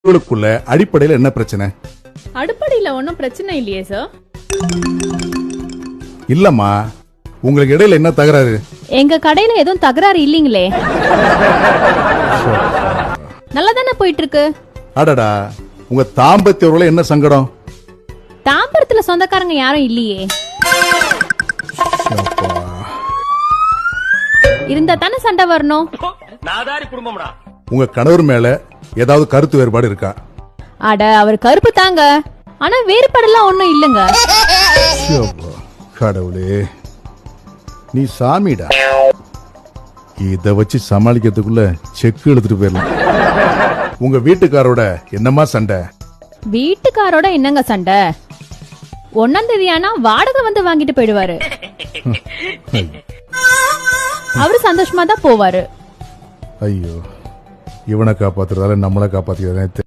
உங்களுக்குள்ள அடிப்படையில என்ன பிரச்சனை? அடிப்படையில ஒன்னும் பிரச்சனை இல்லையே சார். இல்லம்மா, உங்களுக்கு இடையில என்ன தகராறு? எங்க கடையில எதுவும் தகராறு இல்லீங்களே. நல்லா தானே போயிட்டு இருக்கு. அடடா, உங்க தாம்பத்திய உறவுல என்ன சங்கடம்? தாம்பரத்துல சொந்தக்காரங்க யாரும் இல்லையே. இருந்தா தானே சண்டை வரணும். உங்க கணவர் மேல ஏதாவது கருத்து வேறுபாடு இருக்கா? அட, அவர் கருப்பு தாங்க, ஆனா வேறுபாடெல்லாம் ஒண்ணும் இல்லங்க. கடவுளே, நீ சாமிடா. இத வச்சு சமாளிக்கிறதுக்குள்ள செக்கு எடுத்துட்டு போயிடலாம். உங்க வீட்டுக்காரோட என்னமா சண்டை? வீட்டுக்காரோட என்னங்க சண்டை? 1ஆம் தேதி ஆனா வாடகை வந்து வாங்கிட்டு போயிடுவாரு. அவரு சந்தோஷமா தான் போவாரு. ஐயோ, இவனை காப்பாத்துறதால நம்மளை காப்பாத்திக்கிறதே